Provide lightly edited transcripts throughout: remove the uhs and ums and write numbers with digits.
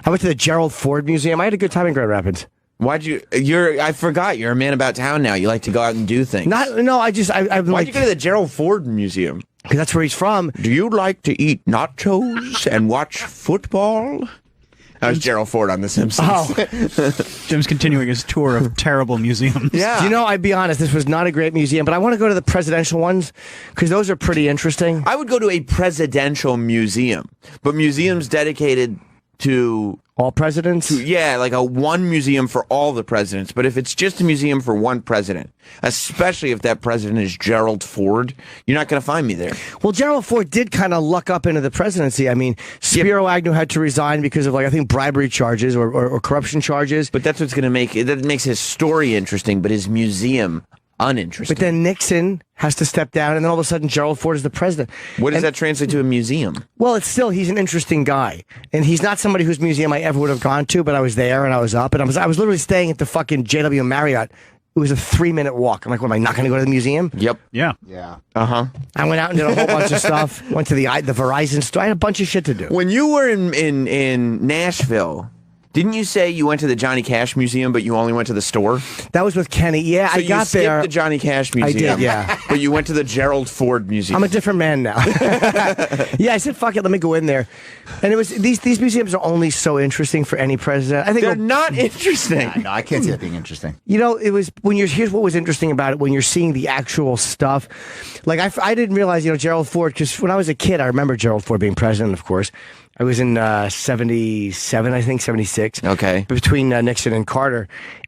I went to the Gerald Ford Museum. I had a good time in Grand Rapids. I forgot. You're a man about town now. You like to go out and do things. Why'd you go to the Gerald Ford Museum? Because that's where he's from. Do you like to eat nachos and watch football? That was Gerald Ford on The Simpsons. Oh. Jim's continuing his tour of terrible museums. Yeah. You know, I'd be honest, this was not a great museum, but I want to go to the presidential ones because those are pretty interesting. I would go to a presidential museum, but museums dedicated to all presidents? Like one museum for all the presidents. But if it's just a museum for one president, especially if that president is Gerald Ford, you're not going to find me there. Well, Gerald Ford did kind of luck up into the presidency. I mean, Spiro Agnew had to resign because of, I think, bribery charges or corruption charges. But that's what's going to make it. That makes his story interesting, but his museum uninteresting. But then Nixon has to step down, and then all of a sudden Gerald Ford is the president. What does that translate to a museum? Well, he's an interesting guy. And he's not somebody whose museum I ever would have gone to, but I was there, and I was up, and I was literally staying at the fucking JW Marriott. It was a 3-minute walk. I'm like, what, am I not going to go to the museum? Yep. Yeah. Uh-huh. I went out and did a whole bunch of stuff. Went to the Verizon store. I had a bunch of shit to do. When you were in Nashville, didn't you say you went to the Johnny Cash Museum, but you only went to the store? That was with Kenny. Yeah, so I got there. You skipped the Johnny Cash Museum. I did, yeah. But you went to the Gerald Ford Museum. I'm a different man now. Yeah, I said, fuck it, let me go in there. And it was these museums are only so interesting for any president. I think they're not interesting. No, I can't see that being interesting. You know, it was here's what was interesting about it when you're seeing the actual stuff. Like I didn't realize, Gerald Ford, because when I was a kid, I remember Gerald Ford being president, of course. I was in 77, I think, 76. Okay. Between Nixon and Carter.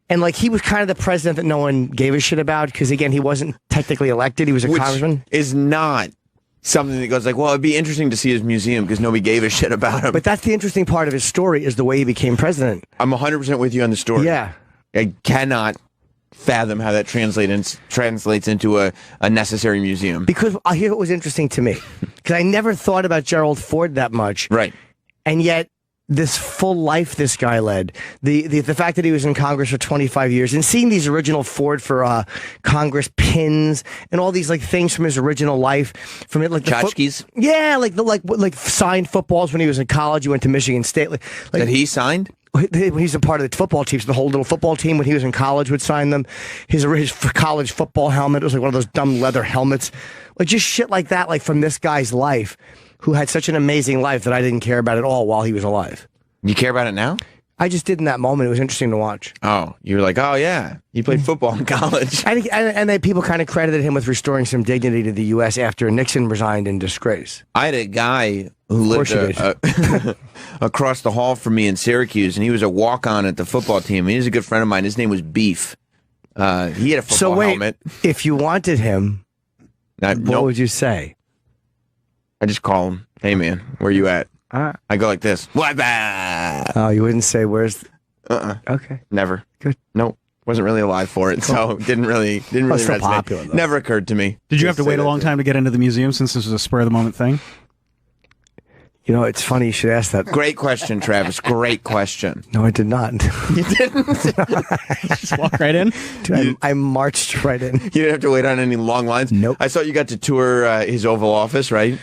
And, he was kind of the president that no one gave a shit about because, again, he wasn't technically elected. He was a congressman. Is not something that goes well, it'd be interesting to see his museum because nobody gave a shit about him. But that's the interesting part of his story is the way he became president. I'm 100% with you on the story. Yeah. I cannot fathom how that translates into a necessary museum. Because here's what was interesting to me. Because I never thought about Gerald Ford that much. Right. And yet, this full life this guy led, the fact that he was in Congress for 25 years, and seeing these original Ford for Congress pins and all these things from his original life, from it tchotchkes. Yeah, like signed footballs when he was in college. He went to Michigan State. That he signed. When he's a part of the football team, so the whole little football team when he was in college would sign them. His college football helmet was one of those dumb leather helmets, just shit like that, from this guy's life, who had such an amazing life that I didn't care about at all while he was alive. You care about it now? I just did in that moment. It was interesting to watch. Oh, you were like, oh yeah, he played football in college. And then people kind of credited him with restoring some dignity to the U.S. after Nixon resigned in disgrace. I had a guy who lived across the hall from me in Syracuse, and he was a walk-on at the football team. He was a good friend of mine. His name was Beef. He had a football helmet. If you wanted him, what would you say? I just call him, hey man, where you at? I go like this. What? Oh, you wouldn't say where's? Okay. Never. Good. Nope. Wasn't really alive for it, so didn't really resonate. Popular, though. Never occurred to me. Did you have to wait a long time to get into the museum since this was a spur of the moment thing? It's funny you should ask that. Great question, Travis. Great question. No, I did not. You didn't? Just walk right in? Dude, I marched right in. You didn't have to wait on any long lines? Nope. I saw you got to tour his Oval Office, right?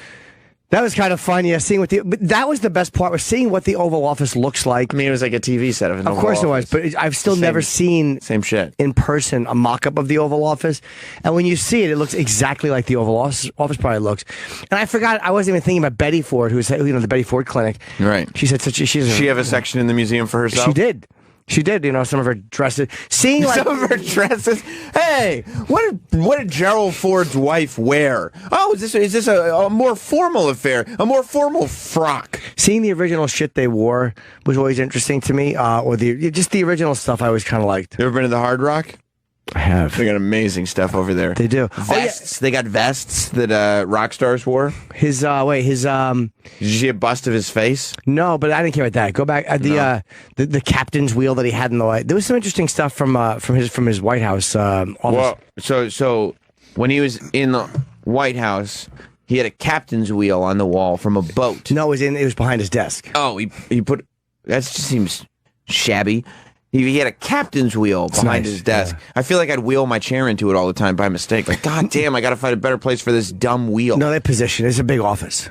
That was kind of fun, yeah. But that was the best part, was seeing what the Oval Office looks like. I mean, it was like a TV set of an Oval Office. Of course it was, but I've still never seen same shit in person a mock-up of the Oval Office. And when you see it, it looks exactly like the Oval Office probably looks. And I forgot, I wasn't even thinking about Betty Ford, who's the Betty Ford Clinic. Right. She said Does she have a section in the museum for herself? She did. She did, some of her dresses. Seeing some of her dresses. Hey, what did Gerald Ford's wife wear? Oh, is this a more formal affair? A more formal frock? Seeing the original shit they wore was always interesting to me. Or just the original stuff I always kind of liked. You ever been to the Hard Rock? I have. They got amazing stuff over there. They do. Vests. They got vests that rock stars wore. Did you see a bust of his face? No, but I didn't care about that. Go back the captain's wheel that he had in the White. There was some interesting stuff from his White House office. Well, so when he was in the White House, he had a captain's wheel on the wall from a boat. No, it was behind his desk. Oh, he put that just seems shabby. He had a captain's wheel behind his desk. Yeah. I feel like I'd wheel my chair into it all the time by mistake. Like, God damn, I got to find a better place for this dumb wheel. No, that position. It's a big office.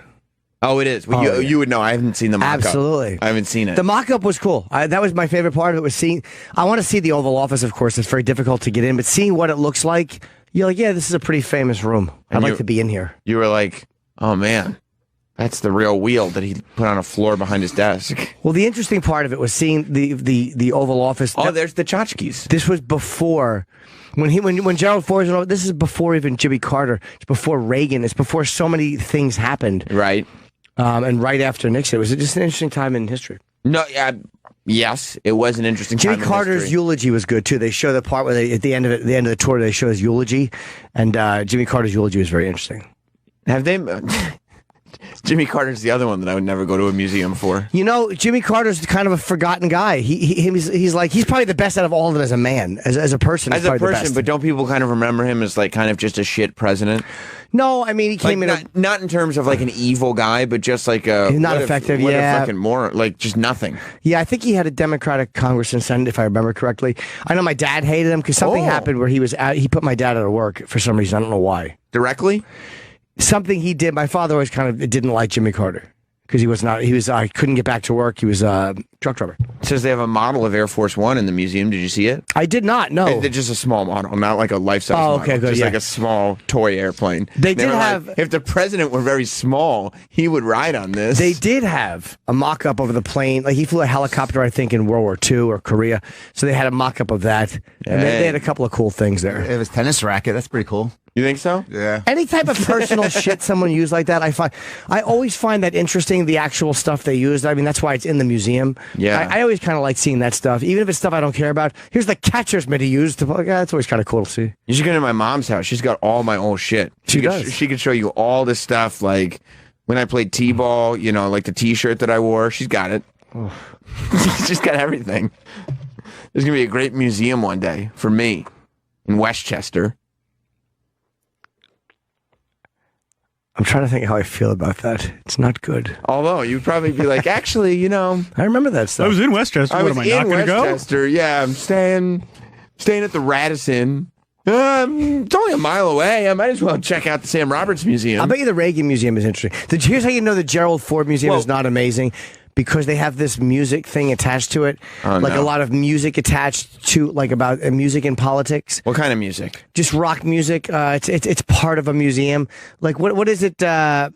Oh, it is. Well, you would know. I haven't seen the mock-up. Absolutely. I haven't seen it. The mock-up was cool. That was my favorite part of it, was seeing... I want to see the Oval Office, of course. It's very difficult to get in, but seeing what it looks like, you're like, yeah, this is a pretty famous room. I'd like to be in here. You were like, oh, man, that's the real wheel that he put on a floor behind his desk. Well, the interesting part of it was seeing the Oval Office. Oh, there's the tchotchkes. This was before... When Gerald Ford was, this is before even Jimmy Carter. It's before Reagan. It's before so many things happened. Right. And right after Nixon. It was just an interesting time in history. No, yes, it was an interesting time in history. Jimmy Carter's eulogy was good, too. They show the part where at the end of the tour, they show his eulogy. And Jimmy Carter's eulogy was very interesting. Have they... Jimmy Carter's the other one that I would never go to a museum for. You know, Jimmy Carter's kind of a forgotten guy. He's probably the best out of all of it as a man, as a person. As a person, but don't people kind of remember him as like kind of just a shit president? No, I mean he came not in terms of like an evil guy, but just like a not effective. What a fucking moron, like just nothing. Yeah, I think he had a Democratic Congress and Senate, if I remember correctly. I know my dad hated him because something happened where he put my dad out of work for some reason. I don't know why. Directly. Something he did. My father always kind of didn't like Jimmy Carter because I couldn't get back to work. He was a truck driver. It says they have a model of Air Force One in the museum. Did you see it? I did not. No, it's just a small model, not like a life-size model. Okay, good. Just like a small toy airplane. They did have. If the president were very small, he would ride on this. They did have a mock-up of the plane. Like he flew a helicopter, I think, in World War II or Korea. So they had a mock-up of that, and they had a couple of cool things there. It was tennis racket. That's pretty cool. You think so? Yeah. Any type of personal shit someone used like that, I always find that interesting, the actual stuff they used. I mean, that's why it's in the museum. Yeah. I always kind of like seeing that stuff, even if it's stuff I don't care about. Here's the catcher's mitt he used. That's always kind of cool to see. You should go to my mom's house. She's got all my old shit. She could show you all this stuff, like when I played t-ball, you know, like the t-shirt that I wore. She's got it. She's got everything. There's going to be a great museum one day for me in Westchester. I'm trying to think how I feel about that. It's not good. Although you'd probably be like, actually, you know, I remember that stuff. I was in Westchester. What, am I not going to go? Westchester. Yeah, I'm staying at the Radisson. It's only a mile away. I might as well check out the Sam Roberts Museum. I bet you the Reagan Museum is interesting. Here's how you know the Gerald Ford Museum is not amazing. Because they have this music thing attached to it, a lot of music attached to, like about music and politics. What kind of music? Just rock music. It's part of a museum. Like what is it? They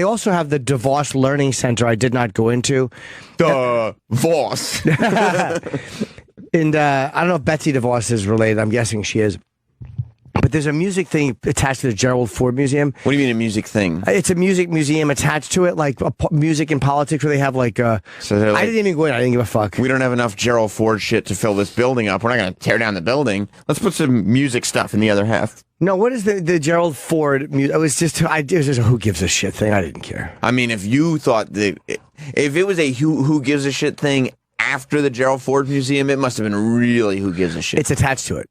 also have the DeVos Learning Center. I did not go into. DeVos. And I don't know if Betsy DeVos is related. I'm guessing she is. But there's a music thing attached to the Gerald Ford Museum. What do you mean a music thing? It's a music museum attached to it, like music and politics, where they have like. I didn't even go in. I didn't give a fuck. We don't have enough Gerald Ford shit to fill this building up. We're not going to tear down the building. Let's put some music stuff in the other half. No, what is the Gerald Ford music? It was just a who gives a shit thing. I didn't care. I mean, if you thought that if it was a who gives a shit thing after the Gerald Ford Museum, it must have been really who gives a shit. It's attached to it.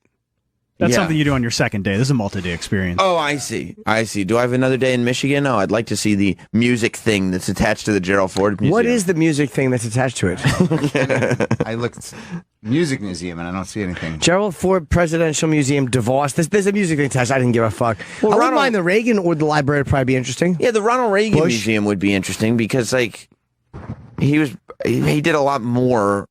That's something you do on your second day. This is a multi-day experience. Oh, I see. Do I have another day in Michigan? No, I'd like to see the music thing that's attached to the Gerald Ford Museum. What is the music thing that's attached to it? I looked music museum and I don't see anything. Gerald Ford Presidential Museum, DeVos. There's a music thing attached. I didn't give a fuck. Well, I wouldn't mind the Reagan or the library would probably be interesting. Yeah, the Ronald Reagan Museum would be interesting because like he did a lot more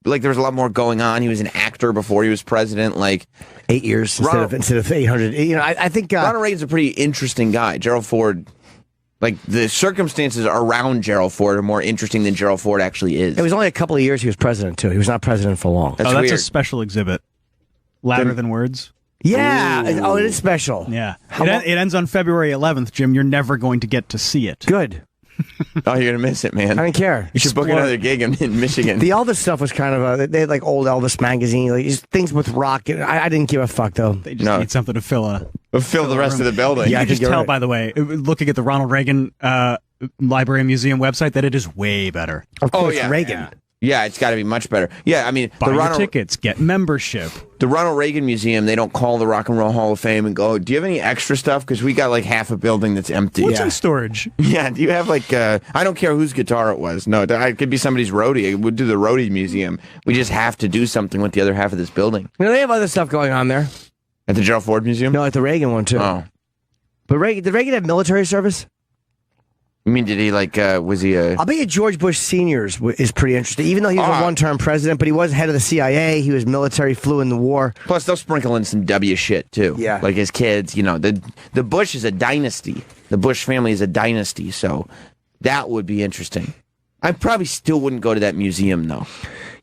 there was a lot more going on. He was an actor before he was president. Like 8 years instead of 800. You know, I think Ronald Reagan's a pretty interesting guy. Gerald Ford, like the circumstances around Gerald Ford are more interesting than Gerald Ford actually is. It was only a couple of years he was president too. He was not president for long. That's weird. A special exhibit. Louder than words. Yeah. Ooh. Oh, it is special. Yeah. It ends on February 11th, Jim. You're never going to get to see it. Good. Oh, you're gonna miss it, man. I don't care. You should book another gig in Michigan. The Elvis stuff was kind of they had like old Elvis magazine, like just things with rock. I didn't give a fuck though. They just need something to fill the rest of the building. Yeah, you can just tell by the way, looking at the Ronald Reagan Library and Museum website, that it is way better. Of course, Reagan. Yeah, it's got to be much better. Yeah, I mean, buy your tickets, get membership. The Ronald Reagan Museum, they don't call the Rock and Roll Hall of Fame and go, do you have any extra stuff? Because we got like half a building that's empty. What's in storage? Yeah, do you have like, I don't care whose guitar it was. No, it could be somebody's roadie. We'd do the roadie museum. We just have to do something with the other half of this building. You know, they have other stuff going on there. At the Gerald Ford Museum? No, at the Reagan one too. Oh. But did Reagan have military service? I mean, did he was he a... I'll bet you George Bush Sr.'s is pretty interesting, even though he was a one-term president, but he was head of the CIA, he was military, flew in the war. Plus, they'll sprinkle in some W shit, too. Yeah. Like his kids, the Bush is a dynasty. The Bush family is a dynasty, so that would be interesting. I probably still wouldn't go to that museum, though.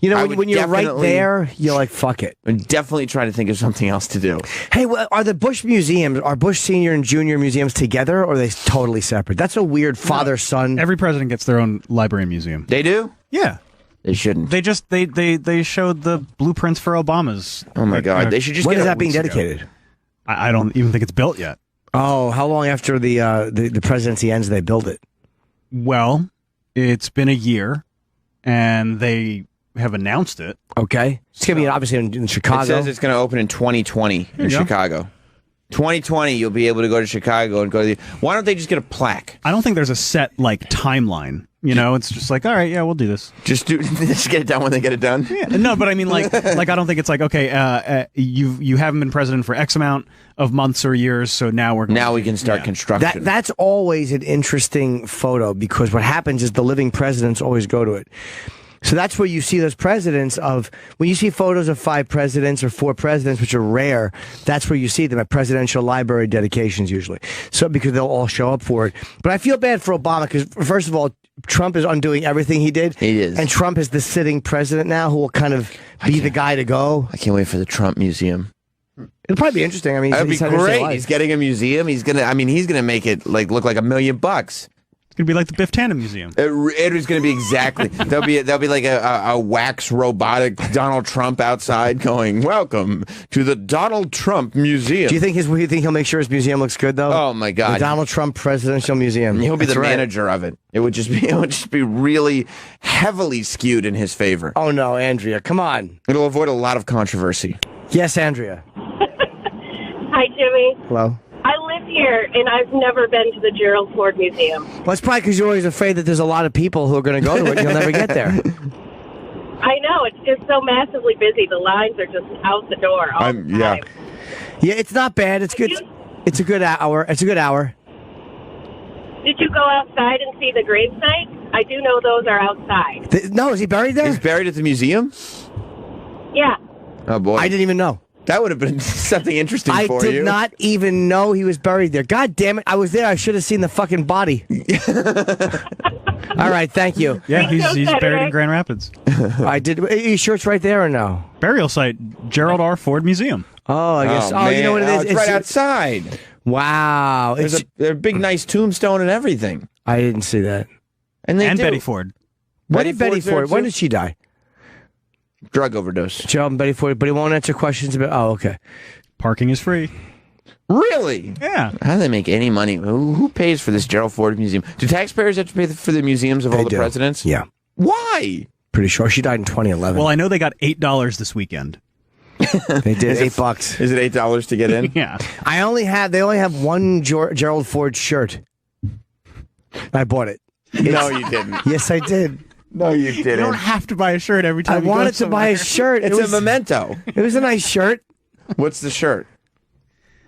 When you're right there, you're like, fuck it. I'm definitely trying to think of something else to do. Hey, are the Bush museums, are Bush Senior and Junior museums together, or are they totally separate? That's a weird father-son. Every president gets their own library and museum. They do? Yeah. They shouldn't. They just they showed the blueprints for Obama's. Oh my God! They should just. When is that being dedicated? I don't even think it's built yet. Oh, how long after the presidency ends they build it? Well, it's been a year, and they have announced it. Okay, it's gonna be obviously in Chicago. It says it's going to open in 2020 in Chicago. 2020, you'll be able to go to Chicago and go to the... Why don't they just get a plaque? I don't think there's a set timeline. It's just like, all right, yeah, we'll do this. Just get it done when they get it done. Yeah, no, but I mean, I don't think it's like, okay, you haven't been president for X amount of months or years, so now we can start construction. That's always an interesting photo because what happens is the living presidents always go to it. So that's where you see those presidents when you see photos of 5 presidents or 4 presidents, which are rare, that's where you see them at presidential library dedications usually. So because they'll all show up for it. But I feel bad for Obama because, first of all, Trump is undoing everything he did. He is. And Trump is the sitting president now who will kind of be the guy to go. I can't wait for the Trump Museum. It'll probably be interesting. I mean, that'd be great. He's getting a museum. He's gonna make it look like $1 million. It's gonna be like the Biff Tannen Museum. It is gonna be exactly. There'll be like a wax robotic Donald Trump outside going, "Welcome to the Donald Trump Museum." Do you think he'll make sure his museum looks good though? Oh my God, the Donald Trump Presidential Museum. He'll be the manager of it. It would just be really heavily skewed in his favor. Oh no, Andrea, come on. It'll avoid a lot of controversy. Yes, Andrea. Hi, Jimmy. Hello. I live here, and I've never been to the Gerald Ford Museum. Well, it's probably because you're always afraid that there's a lot of people who are going to go to it and you'll never get there. I know. It's just so massively busy. The lines are just out the door all the time. Yeah, it's not bad. It's good. It's a good hour. It's a good hour. Did you go outside and see the gravesite? I do know those are outside. No, is he buried there? He's buried at the museum? Yeah. Oh, boy. I didn't even know. That would have been something interesting for you. I did not even know he was buried there. God damn it. I was there. I should have seen the fucking body. All right. Thank you. Yeah, he's buried in Grand Rapids. I did. Are you sure it's right there or no? Burial site, Gerald R. Ford Museum. Oh, I guess. Oh, you know what it is? It's right outside. Wow. There's a big, nice tombstone and everything. I didn't see that. And Betty Ford. When did Betty Ford? When did she die? Drug overdose. Gerald and Betty Ford, but he won't answer questions about... Oh, okay. Parking is free. Really? Yeah. How do they make any money? Who pays for this Gerald Ford Museum? Do taxpayers have to pay for the museums of all the presidents? Yeah. Why? Pretty sure. She died in 2011. Well, I know they got $8 this weekend. They did. $8. Is it $8 to get in? Yeah. They only have one Gerald Ford shirt. I bought it. No, you didn't. Yes, I did. No, you didn't. You don't have to buy a shirt every time. I wanted to buy a shirt. It's a memento. It was a nice shirt. What's the shirt?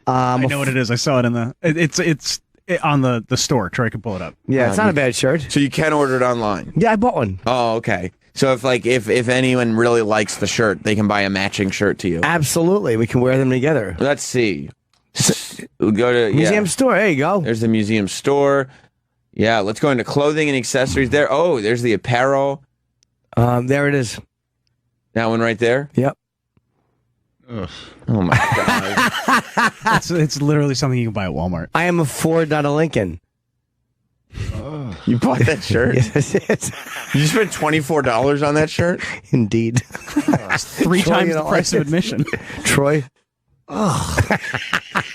I know what it is. I saw it in the. It's on the store. Troy can pull it up. Yeah, it's not a bad shirt. So you can order it online. Yeah, I bought one. Oh, okay. So if anyone really likes the shirt, they can buy a matching shirt to you. Absolutely, we can wear them together. Let's see. We'll go to museum store. There you go. There's the museum store. Yeah, let's go into clothing and accessories there. Oh, there's the apparel. There it is. That one right there? Yep. Ugh. Oh, my God. It's literally something you can buy at Walmart. I am a Ford, not a Lincoln. You bought that shirt? Yes. You spent $24 on that shirt? Indeed. Three times the price of admission. Troy?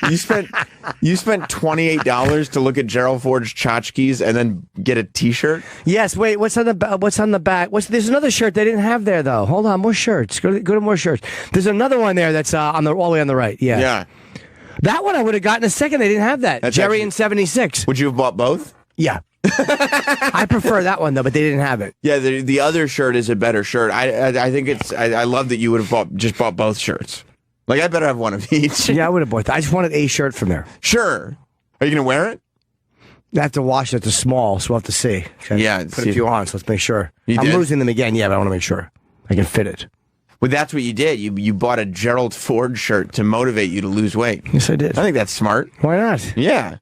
You spent $28 to look at Gerald Ford's tchotchkes and then get a T-shirt? Yes. Wait. What's on the back? There's another shirt they didn't have there though. Hold on. More shirts. Go to more shirts. There's another one there that's all the way on the right. Yeah. Yeah. That one I would have gotten a second. They didn't have that. That's Jerry in '76. Would you have bought both? Yeah. I prefer that one though, but they didn't have it. Yeah, the other shirt is a better shirt. I think I love that you would have just bought both shirts. Like, I better have one of each. Yeah, I would have bought that. I just wanted a shirt from there. Sure. Are you going to wear it? I have to wash it. It's small, so we'll have to see. Okay. Yeah. Put a few on, so let's make sure. I'm losing them again, yeah, but I want to make sure I can fit it. Well, that's what you did. You bought a Gerald Ford shirt to motivate you to lose weight. Yes, I did. I think that's smart. Why not? Yeah.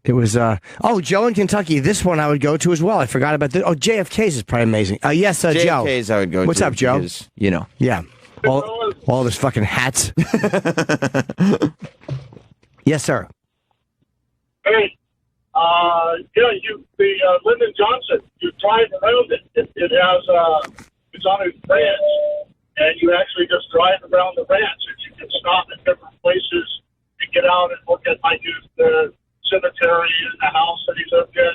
It was, Joe in Kentucky. This one I would go to as well. I forgot about this. Oh, JFK's is probably amazing. Yes, Joe. JFK's I would go to. What's up, Joe? Because, you know. Yeah. All this fucking hats. Yes, sir. Hey, the Lyndon Johnson, you drive around it. It has, it's on his ranch, and you actually just drive around the ranch, and you can stop at different places and get out and look at, the cemetery and the house that he lived in.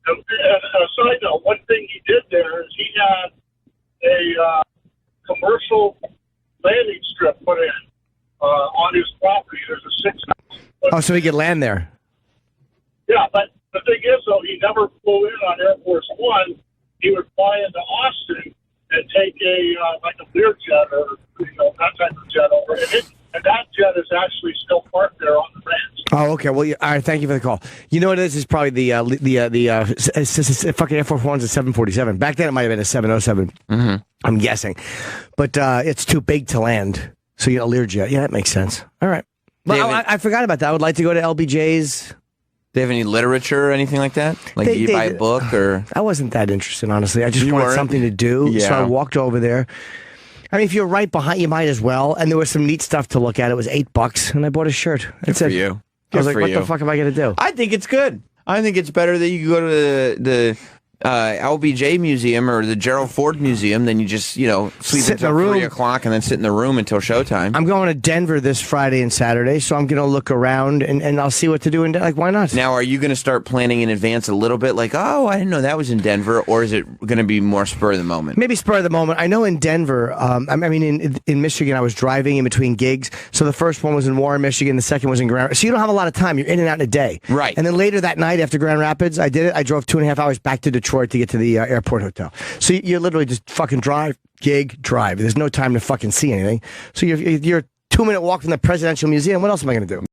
And a side note, one thing he did there is he had a commercial landing strip put in on his property. There's a 6-house. Oh, so he could land there. Yeah, but the thing is, though, he never flew in on Air Force One. He would fly into Austin and take a Learjet or that type of jet over, and that jet is actually still parked there on the ranch. Oh, okay. Well, all right. Thank you for the call. You know what it is? It's probably the fucking Air Force One's a 747. Back then, it might have been a 707. Mm-hmm. I'm guessing, but it's too big to land. So you get a Learjet. Yeah, that makes sense. All right. Well, I forgot about that. I would like to go to LBJ's. Do they have any literature or anything like that? Like, you buy a book or? I wasn't that interested, honestly. I just wanted something to do. Yeah. So I walked over there. I mean, if you're right behind, you might as well. And there was some neat stuff to look at. It was $8, and I bought a shirt. That's Good for you. I was like, what the fuck am I going to do? I think it's good. I think it's better that you go to the LBJ Museum or the Gerald Ford Museum than you just, sleep until 3 o'clock and then sit in the room until showtime. I'm going to Denver this Friday and Saturday, so I'm going to look around and I'll see what to do. And why not? Now, are you going to start planning in advance a little bit? Like, oh, I didn't know that was in Denver, or is it going to be more spur of the moment? Maybe spur of the moment. I know in Denver, in Michigan, I was driving in between gigs. So the first one was in Warren, Michigan. The second was in Grand Rapids. So you don't have a lot of time. You're in and out in a day. Right. And then later that night after Grand Rapids, I drove 2.5 hours back to Detroit to get to the airport hotel. So you literally just fucking drive, gig, drive. There's no time to fucking see anything. So you're a 2-minute walk from the Presidential Museum. What else am I going to do?